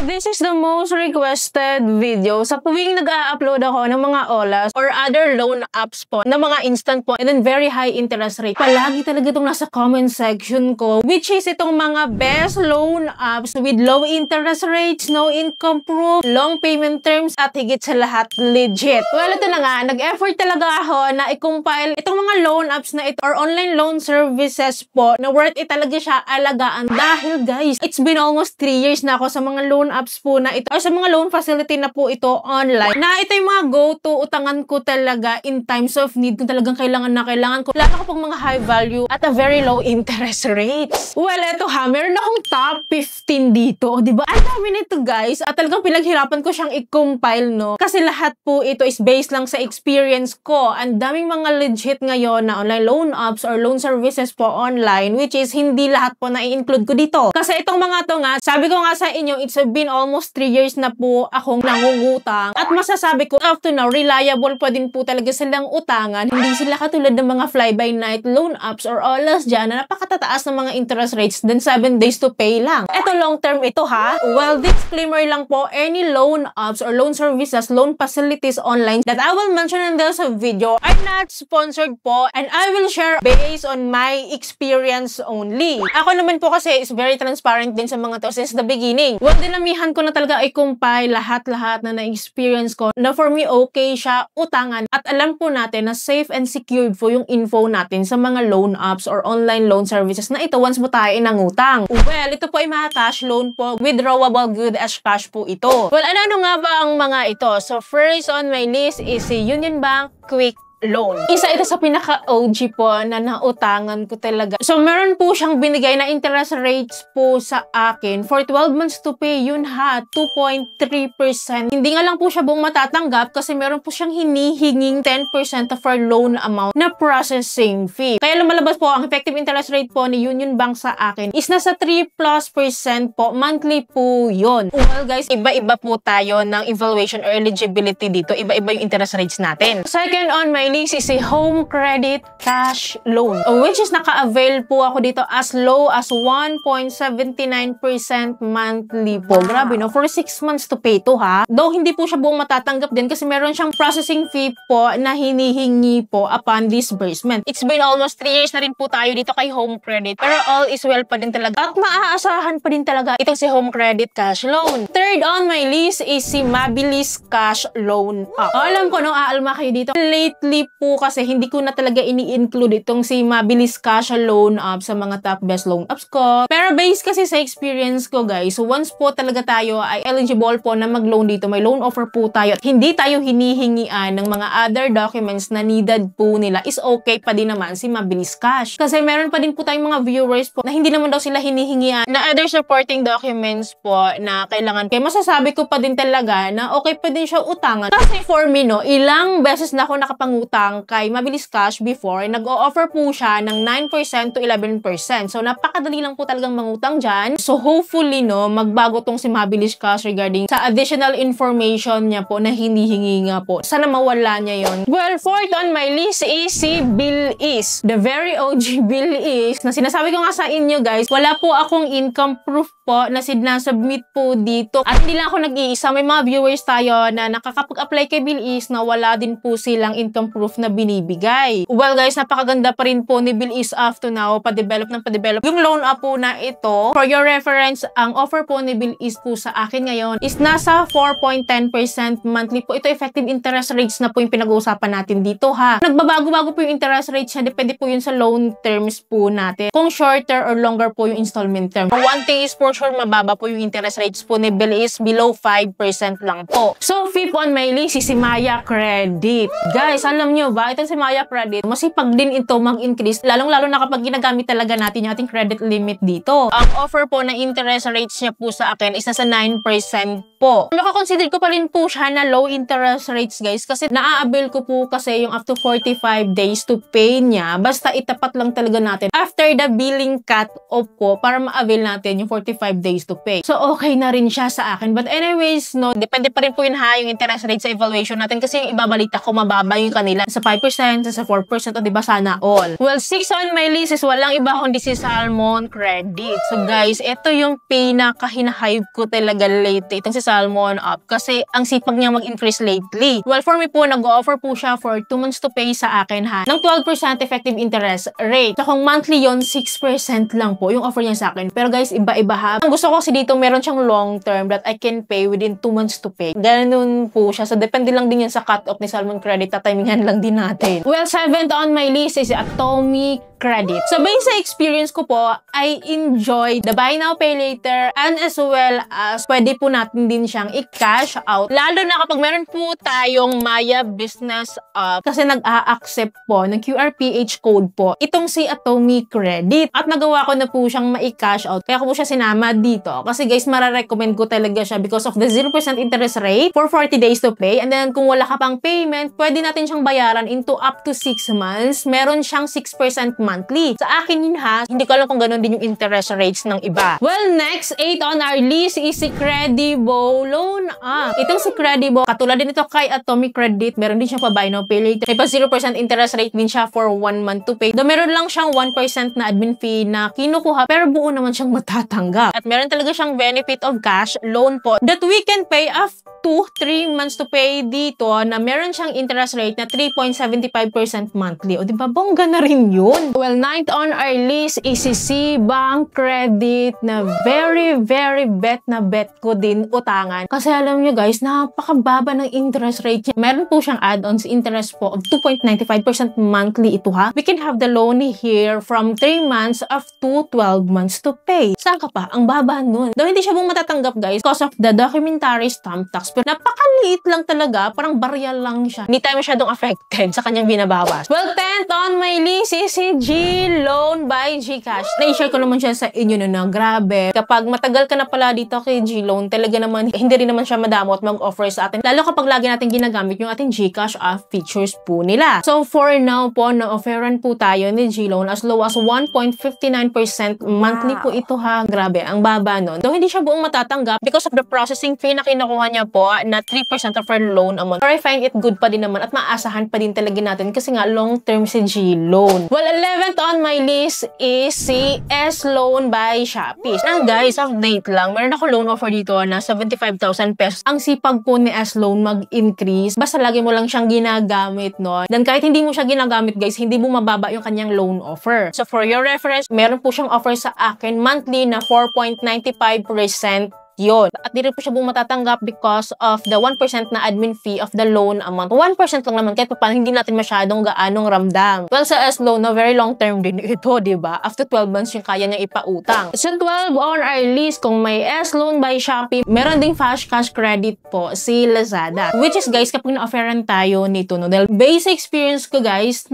This is the most requested video sa tuwing nag-a-upload ako ng mga OLAs or other loan apps po na mga instant po and then very high interest rate. Palagi talaga itong nasa comment section ko, which is itong mga best loan apps with low interest rates, no income proof, long payment terms, at higit sa lahat, legit. Well, ito na nga, nag-effort talaga ako na i-compile itong mga loan apps na ito or online loan services po na worth it talaga siya alagaan. Dahil guys, it's been almost 3 years na ako sa mga loan apps po na ito or sa mga loan facility na po ito online na ito yung mga go-to utangan ko talaga in times of need kung talagang kailangan na kailangan ko. Lalo ko pong mga high value at a very low interest rates. Well, ito ha, meron akong top 15 dito, diba? Ang dami nito guys at talagang pinaghirapan ko siyang i-compile, no? Kasi lahat po ito is based lang sa experience ko. Ang daming mga legit ngayon na online loan apps or loan services po online, which is hindi lahat po na i-include ko dito. Kasi itong mga to nga, sabi ko nga sa inyo, it's been almost 3 years na po akong nangungutang. At masasabi ko, up to now, reliable pa din po talaga silang utangan. Hindi sila katulad ng mga fly-by-night loan apps or OLAs dyan na napakatataas ng mga interest rates, then 7 days to pay lang. Ito long term ito ha. Well, disclaimer lang po, any loan apps or loan services, loan facilities online that I will mention in this video are not sponsored po and I will share based on my experience only. Ako naman po kasi is very transparent din sa mga to since the beginning. Well, dinamihan ko na talaga i-compile lahat-lahat na na-experience ko na for me okay siya utangan at alam po natin na safe and secured po yung info natin sa mga loan apps or online loan services na ito once mo tayo inangutang. Well, ito po ay mga cash loan po, withdrawable good as cash po ito. Well, ano nga ba ang mga ito? So, first on my list is si Union Bank Quick Loan. Isa ito sa pinaka-OG po na nautangan ko talaga. So, meron po siyang binigay na interest rates po sa akin for 12 months to pay. Yun ha, 2.3%. Hindi nga lang po siya buong matatanggap kasi meron po siyang hinihinging 10% of our loan amount na processing fee. Kaya lumalabas po ang effective interest rate po ni Union Bank sa akin is nasa 3+% po. Monthly po yun. Well guys, iba-iba po tayo ng evaluation or eligibility dito. Iba-iba yung interest rates natin. Second on my list is si Home Credit Cash Loan, which is naka-avail po ako dito as low as 1.79% monthly po. Grabe no, for 6 months to pay to ha. Though hindi po siya buong matatanggap din kasi meron siyang processing fee po na hinihingi po upon disbursement. It's been almost 3 years na rin po tayo dito kay Home Credit, pero all is well pa din talaga at maaasahan pa din talaga itong si Home Credit Cash Loan. Third on my list is si Mabilis Cash Loan. Alam ko no, aalma kayo dito. Lately po kasi hindi ko na talaga ini-include itong si Mabilis Cash Loan app sa mga top best loan apps ko. Pero based kasi sa experience ko guys, once po talaga tayo ay eligible po na mag-loan dito, may loan offer po tayo at hindi tayo hinihingian ng mga other documents na needed po nila, is okay pa din naman si Mabilis Cash. Kasi meron pa din po tayong mga viewers po na hindi naman daw sila hinihingian na other supporting documents po na kailangan. Kaya masasabi ko pa din talaga na okay pa din siya utangan. Kasi for me no, ilang beses na ako nakapangutang kay Mabilis Cash before, nag-o-offer po siya ng 9% to 11%. So, napakadali lang po talagang mangutang dyan. So, hopefully, no, magbago tong si Mabilis Cash regarding sa additional information niya po na hinihingi nga po. Sana mawala niya yon. Well, fourth on my list is si Bilis. The very OG Bilis na sinasabi ko nga sa inyo guys, wala po akong income proof po na sinasubmit po dito. At hindi lang ako nag-iisa. May mga viewers tayo na nakakapag-apply kay Bilis na wala din po silang income proof na binibigay. Well guys, napakaganda pa rin po ni Bilis up to now, pa-develop ng pa-develop. Yung loan app po na ito, for your reference, ang offer po ni Bilis po sa akin ngayon is nasa 4.10% monthly po. Ito effective interest rates na po yung pinag-uusapan natin dito ha. Nagbabago-bago po yung interest rates niya, depende po yun sa loan terms po natin. Kung shorter or longer po yung installment term. One thing is for sure, mababa po yung interest rates po ni Bilis, below 5% lang po. So, fifth on my list is si Maya Credit. Guys, alam nyo ba, itong si Maya Credit, masipag din ito mag-increase, lalong-lalo na kapag ginagamit talaga natin yung ating credit limit dito. Ang offer po na interest rates niya po sa akin is nasa 9% po. Makakonsider ko pa rin po siya na low interest rates guys kasi naa-avail ko po kasi yung up to 45 days to pay niya. Basta itapat lang talaga natin after the billing cut-off po para ma-avail natin yung 45 days to pay. So, okay na rin siya sa sa akin. But anyways, no, depende pa rin po yun ha, yung interest rate sa evaluation natin kasi yung ibabalita ko mababa yung kanila sa 5%, sa 4%, o diba sana all. Well, 6 on my list is walang iba kundi si Salmon Credit. So guys, ito yung pinaka-hinahype ko talaga lately, itong si Salmon Up kasi ang sipag niya mag-increase lately. Well, for me po, nag-offer po siya for 2 months to pay sa akin ha, ng 12% effective interest rate. So kung monthly yon 6% lang po yung offer niya sa akin. Pero guys, iba-iba ha. Ang gusto ko kasi dito, meron siyang long term that I can pay within 2 months to pay. Ganun po siya. So depende lang din yan sa cut-off ni Salmon Credit. Tatimingan lang din natin. Well, 7th on my list is Atomic Credit. So based sa experience ko po, I enjoy the buy now pay later and as well as pwede po natin din siyang i-cash out. Lalo na kapag meron po tayong Maya Business App kasi nag-a-accept po ng QRPH code po itong si Atomic Credit. At nagawa ko na po siyang ma-cash out. Kaya ko po siya sinama dito. Kasi guys, mararecommend ko talaga siya because of the 0% interest rate for 40 days to pay. And then kung wala ka pang payment, pwede natin siyang bayaran into up to 6 months. Meron siyang 6% monthly. Sa akin yun ha, hindi ko alam kung ganoon din yung interest rates ng iba. Well, next, 8 on our list is si Credibo Loan Up. Itong si Credibo, katulad din ito kay Atomic Credit, meron din siya pa buy now pay later. May pa 0% interest rate din siya for 1 month to pay. Though meron lang siyang 1% na admin fee na kinukuha, pero buo naman siyang matatanggap. At meron talaga siyang benefit of cash loan po that we can pay up to 3 months to pay dito na meron siyang interest rate na 3.75% monthly. O diba, bongga na rin yun. Well, 9th on our list is si Bank Credit na very bet na bet ko din utangan. Kasi alam nyo guys, napakababa ng interest rate niya. Meron po siyang add-ons interest po of 2.95% monthly ito ha. We can have the loan here from 3 months up to 12 months to pay. Saan ka pa? Ang baba nun. Though hindi siya buong matatanggap guys because of the documentary stamp tax. Pero napakaliit lang talaga. Parang barya lang siya. Hindi tayo masyadong affected sa kanyang binabawas. Well, 10th on my list is si G-Loan by Gcash. Na-share ko naman siya sa inyo na grabe. Kapag matagal ka na pala dito kay G-Loan, talaga naman, hindi rin naman siya madamot mag-offer sa atin. Lalo kapag lagi natin ginagamit yung ating Gcash features po nila. So, for now po, na-offeran po tayo ni G-Loan as low as 1.59% monthly po ito ha. Grabe, ang baba nun. Though hindi siya buong matatanggap because of the processing fee na kinukuha niya po na 3% of our loan amount. Pero I find it good pa din naman at maasahan pa din talaga natin kasi nga long-term si G-Loan. Well, 11th on my list is si S-Loan by Shopee. Na guys, update lang. Meron ako loan offer dito na 75,000 pesos. Ang sipag po ni S-Loan mag-increase. Basta lagi mo lang siyang ginagamit, no? Dan kahit hindi mo siya ginagamit, guys, hindi mo mababa yung kanyang loan offer. So for your reference, meron po siyang offer sa akin monthly na 4.95% yun. At di rin po siya buong matatanggap because of the 1% na admin fee of the loan amount. 1% lang naman kahit paano hindi natin masyadong gaanong ramdam. Well, sa S-Loan na very long term din ito, diba? After 12 months yung kaya niyang ipautang. So 12 on our list, kung may S-Loan by Shopee, meron ding fast cash credit po si Lazada. Which is guys, kapag na-offeran tayo nito, no? Dahil basic experience ko guys,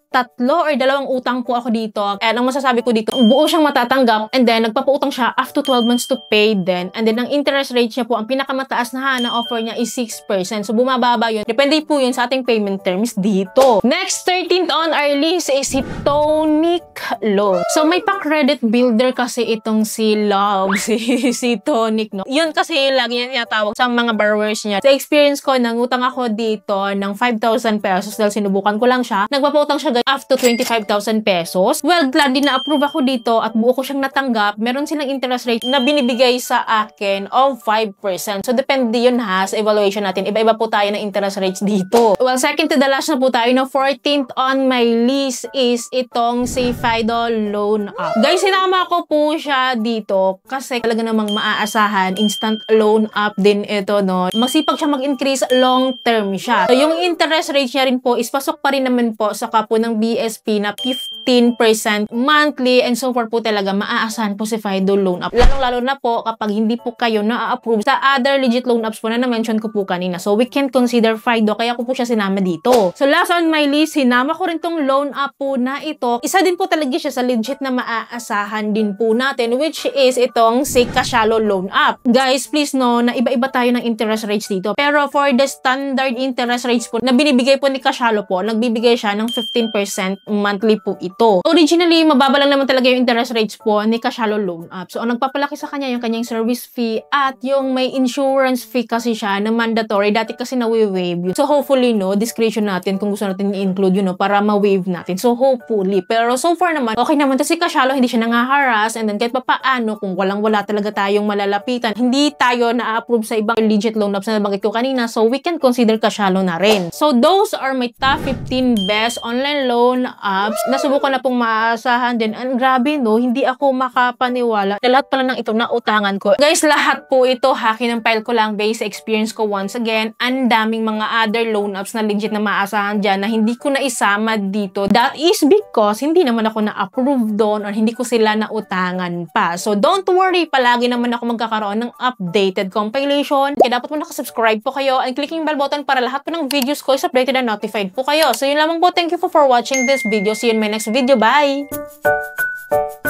tatlo or 2 utang po ako dito. And ang masasabi ko dito, buo siyang matatanggap and then nagpapautang siya after 12 months to pay din. And then ang interest rate niya po, ang pinakamataas na offer niya is 6%. So bumababa yun. Depende po yun sa ating payment terms dito. Next, 13th on our list is si Tonic Loan. So may pa-credit builder kasi itong si Love, si Tonic, no? Yun kasi lagi niya tinatawag sa mga borrowers niya. Sa experience ko, nangutang ako dito ng 5,000 pesos dahil sinubukan ko lang siya. Nagpapautang siya after 25,000 pesos. Well, gladly na-approve ako dito at buo ko siyang natanggap. Meron silang interest rate na binibigay sa akin of 5%. So, depende yun ha sa evaluation natin. Iba-iba po tayo ng interest rates dito. Well, second to the last na po tayo. No, 14th on my list is itong si Fido Loan Up. Guys, sinama ko po siya dito kasi talaga namang maaasahan. Instant loan up din ito, no? Magsipag siya mag-increase, long-term siya. So, yung interest rate niya rin po is pasok pa rin naman po sa kapo ng BSP na 15% monthly and so far po talaga maaasahan po si Fido Loan Up. Lalong-lalo na po kapag hindi po kayo na-approve sa other legit loan apps po na na-mention ko po kanina. So we can consider Fido kaya ko po siya sinama dito. So last on my list, sinama ko rin tong loan app po na ito. Isa din po talaga siya sa legit na maaasahan din po natin which is itong si Cashalo Loan App. Guys, please no, na iba-iba tayo ng interest rates dito. Pero for the standard interest rates po na binibigay po ni Cashalo po, nagbibigay siya ng 15% monthly po ito. Originally, mababa lang naman talaga yung interest rates po ni Casialo Loan App. So, ang nagpapalaki sa kanya yung kanyang service fee at yung may insurance fee kasi siya na mandatory. Dati kasi na-waive yun. So, hopefully, no, discretion natin kung gusto natin i-include yun, no, para ma-waive natin. So, hopefully. Pero so far naman, okay naman. Kasi Casialo, hindi siya nangaharas. And then, kahit pa paano, kung walang-wala talaga tayong malalapitan, hindi tayo na-approve sa ibang legit loan apps na nabanggit ko kanina. So, we can consider Casialo na rin. So, those are my top 15 best online loan apps. Nasubukan na pong maasahan din. And grabe, no, hindi ako makapaniwala na lahat pala ng ito na utangan ko. Guys, lahat po ito, file ko lang based sa experience ko once again. Ang daming mga other loan apps na legit na maasahan dyan na hindi ko na isama dito. That is because hindi naman ako na-approve doon or hindi ko sila nautangan pa. So, don't worry, palagi naman ako magkakaroon ng updated compilation. Kaya dapat mo nakasubscribe po kayo and clicking bell button para lahat po ng videos ko is updated and notified po kayo. So, yun lamang po. Thank you for watching this video. See you in my next video. Bye!